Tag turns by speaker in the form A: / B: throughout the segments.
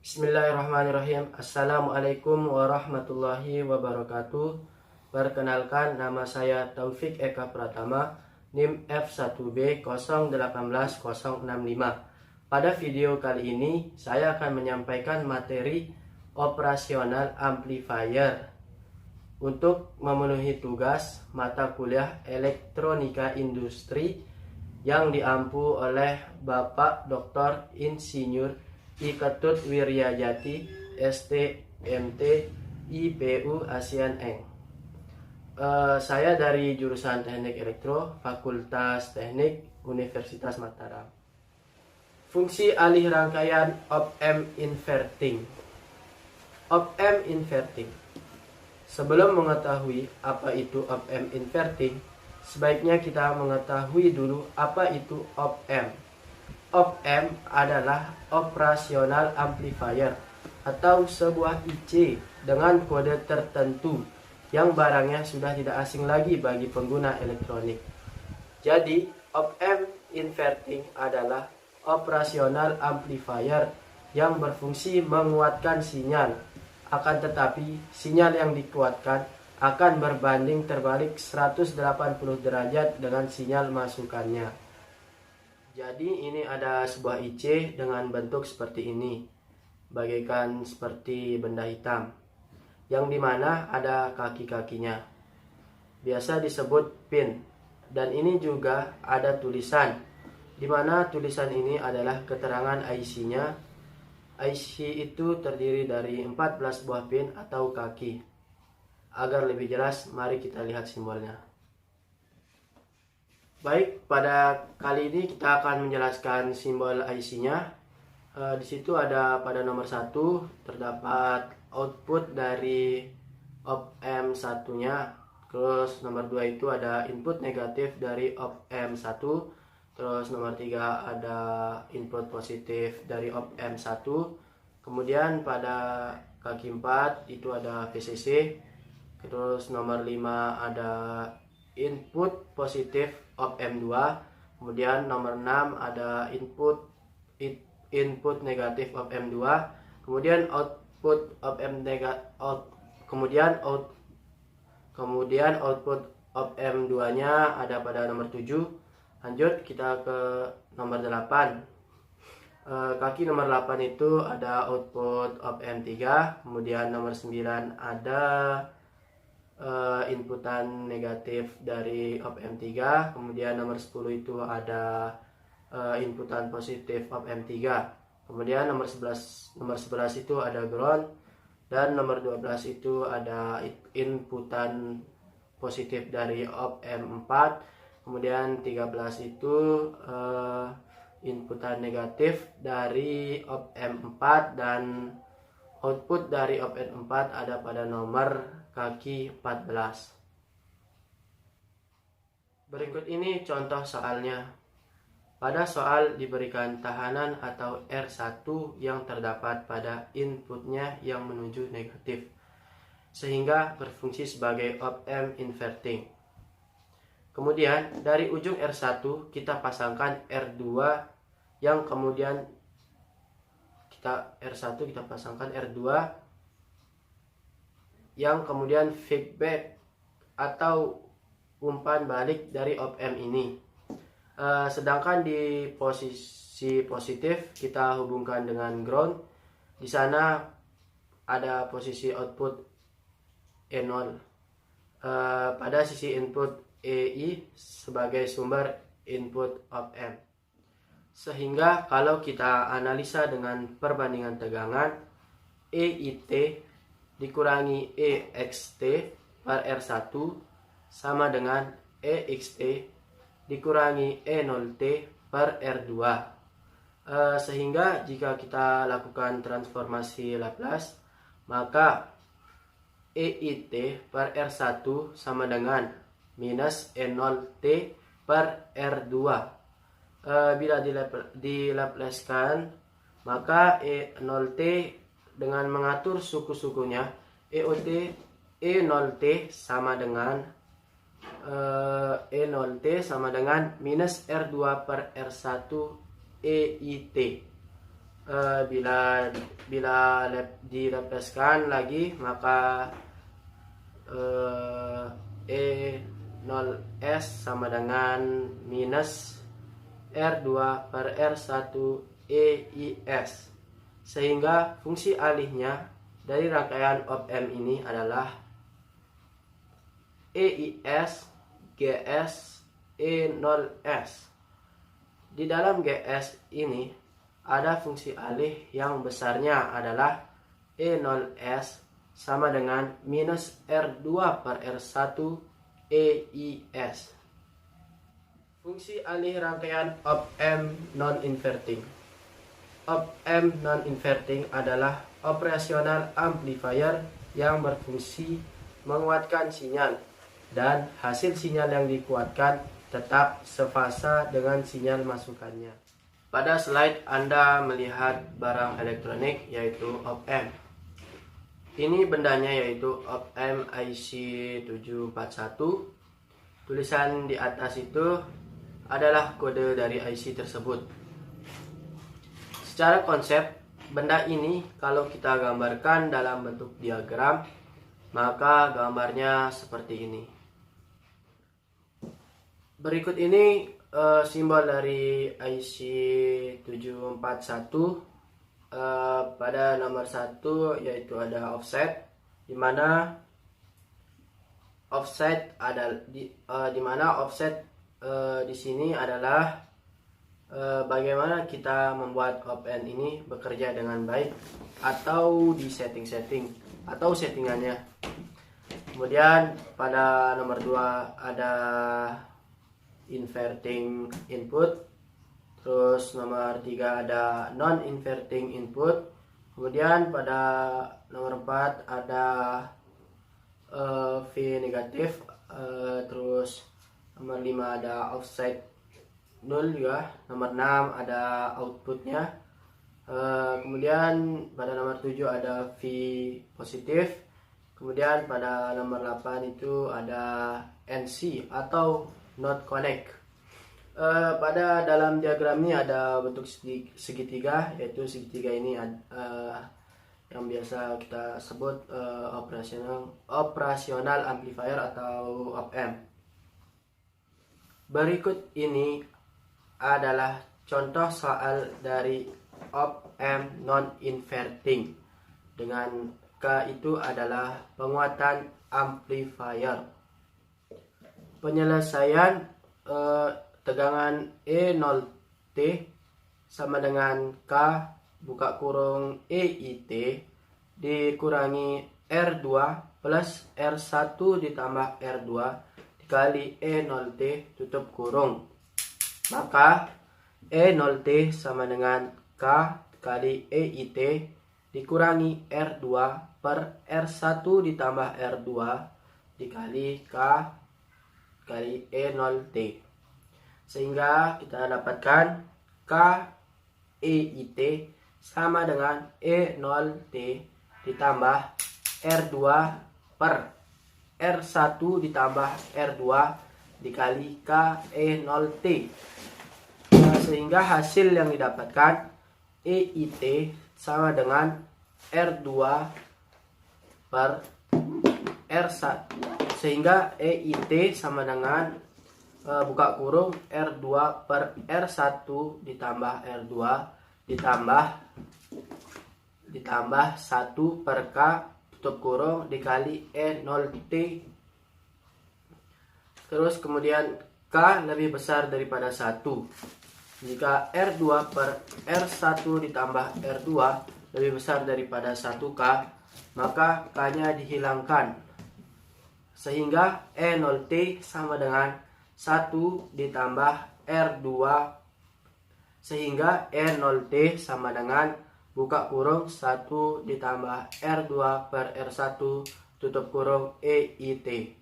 A: Bismillahirrahmanirrahim. Assalamualaikum warahmatullahi wabarakatuh. Perkenalkan, nama saya Taufik Eka Pratama, NIM F1B 080065. Pada video kali ini, saya akan menyampaikan materi operasional amplifier untuk memenuhi tugas mata kuliah elektronika industri yang diampu oleh Bapak Dr. Insinyur I Ketut Wiryajati, STMT, IPU ASEAN Eng. Saya dari jurusan Teknik Elektro, Fakultas Teknik, Universitas Mataram. Fungsi alih rangkaian op-amp inverting. Op-amp inverting. Sebelum mengetahui apa itu op-amp inverting, sebaiknya kita mengetahui dulu apa itu op-amp. Op-amp adalah operasional amplifier atau sebuah IC dengan kode tertentu yang barangnya sudah tidak asing lagi bagi pengguna elektronik. Jadi, op-amp inverting adalah operasional amplifier yang berfungsi menguatkan sinyal. Akan tetapi, sinyal yang dikuatkan akan berbanding terbalik 180 derajat dengan sinyal masukannya. Jadi ini ada sebuah IC dengan bentuk seperti ini, bagaikan seperti benda hitam, yang dimana ada kaki-kakinya. Biasa disebut pin, dan ini juga ada tulisan, dimana tulisan ini adalah keterangan IC-nya. IC itu terdiri dari 14 buah pin atau kaki. Agar lebih jelas, mari kita lihat simbolnya. Baik, pada kali ini kita akan menjelaskan simbol IC-nya. Di situ ada pada nomor 1 terdapat output dari op-amp satunya. Terus nomor 2 itu ada input negatif dari op-amp 1. Terus nomor 3 ada input positif dari op-amp 1. Kemudian pada kaki 4 itu ada VCC. Terus nomor 5 ada input positif op-amp 2. Kemudian nomor 6 ada input negatif op-amp 2. Kemudian output op-amp kemudian output op-amp 2-nya ada pada nomor 7. Lanjut kita ke nomor 8. Kaki nomor 8 itu ada output op-amp 3. Kemudian nomor 9 ada inputan negatif dari op-amp 3. Kemudian nomor 10 itu ada inputan positif op-amp 3. Kemudian nomor 11 itu ada ground, dan nomor 12 itu ada inputan positif dari op-amp 4. Kemudian 13 itu inputan negatif dari op-amp 4, dan output dari op-amp 4 ada pada nomor kaki 14. Berikut ini contoh soalnya. Pada soal diberikan tahanan atau R1 yang terdapat pada inputnya yang menuju negatif, sehingga berfungsi sebagai op-amp inverting. Kemudian dari ujung R1 kita pasangkan R2, yang kemudian R1 kita pasangkan R2 yang kemudian feedback atau umpan balik dari op-amp ini. Sedangkan di posisi positif kita hubungkan dengan ground. Di sana ada posisi output E0. Pada sisi input EI sebagai sumber input op-amp. Sehingga kalau kita analisa dengan perbandingan tegangan, EIT dikurangi EXT per R1 sama dengan EXT dikurangi E0T per R2. Sehingga jika kita lakukan transformasi Laplace, maka EIT per R1 sama dengan minus E0T per R2. Bila dilaplacekan, maka E0T dengan mengatur suku-sukunya, E0T sama dengan minus R2 per R1 EIT. bila dilepaskan lagi, maka E0S sama dengan minus R2 per R1 EIS, sehingga fungsi alihnya dari rangkaian op-amp ini adalah EIS GS E0S. Di dalam GS ini ada fungsi alih yang besarnya adalah E0S sama dengan minus R2 per R1 EIS. Fungsi alih rangkaian op-amp non-inverting. Op-amp non-inverting adalah operasional amplifier yang berfungsi menguatkan sinyal, dan hasil sinyal yang dikuatkan tetap sefasa dengan sinyal masukannya. Pada slide Anda melihat barang elektronik yaitu op-amp. Ini bendanya yaitu op-amp IC741. Tulisan di atas itu adalah kode dari IC tersebut. Secara konsep, benda ini kalau kita gambarkan dalam bentuk diagram, maka gambarnya seperti ini. Berikut ini simbol dari IC741. Pada nomor 1 yaitu ada offset, di mana offset di sini adalah bagaimana kita membuat op-amp ini bekerja dengan baik atau di setting atau settingannya. Kemudian pada nomor 2 ada inverting input, terus nomor 3 ada non-inverting input, kemudian pada nomor 4 ada V negatif, terus nomor 5 ada offset 0 juga, nomor 6 ada outputnya, kemudian pada nomor 7 ada V positif, kemudian pada nomor 8 itu ada NC atau not connect. Pada dalam diagram ini ada bentuk segitiga, yaitu segitiga ini yang biasa kita sebut operasional amplifier atau op-amp. Berikut ini adalah contoh soal dari op-amp non-inverting dengan K itu adalah penguatan amplifier. Penyelesaian tegangan E0T sama dengan K buka kurung EIT dikurangi R2 plus R1 ditambah R2 dikali E0T tutup kurung. Maka E0T sama dengan K kali EIT dikurangi R2 per R1 ditambah R2 dikali K kali E0T, sehingga kita dapatkan K EIT sama dengan E0T ditambah R2 per R1 ditambah R2 dikali K E0T, sehingga hasil yang didapatkan EIT sama dengan R2 per R1, sehingga EIT sama dengan buka kurung R2 per R1 ditambah R2 ditambah 1 per K tutup kurung dikali E0T. Terus kemudian K lebih besar daripada 1. Jika R2 per R1 ditambah R2 lebih besar daripada 1K, maka K-nya dihilangkan, sehingga E0T sama dengan 1 ditambah R2, sehingga E0T sama dengan buka kurung 1 ditambah R2 per R1 tutup kurung EIT.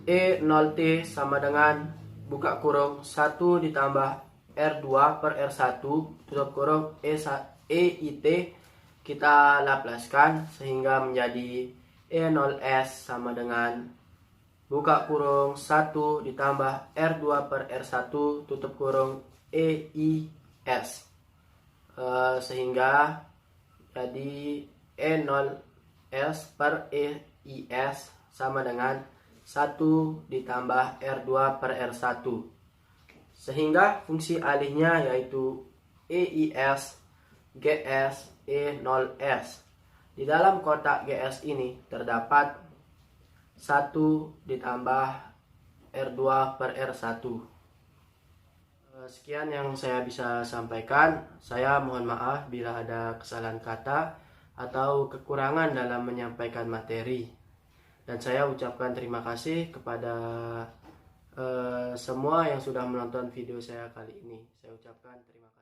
A: E0T sama dengan buka kurung 1 ditambah R2 per R1 tutup kurung EIT, kita laplaskan sehingga menjadi E0S sama dengan buka kurung 1 ditambah R2 per R1 tutup kurung EIS. sehingga jadi E0S per EIS sama dengan 1 ditambah R2 per R1, sehingga fungsi alihnya yaitu EIS GS E0S. Di dalam kotak GS ini terdapat 1 ditambah R2 per R1. Sekian yang saya bisa sampaikan. Saya mohon maaf bila ada kesalahan kata atau kekurangan dalam menyampaikan materi. Dan saya ucapkan terima kasih kepada semua yang sudah menonton video saya kali ini. Saya ucapkan terima kasih.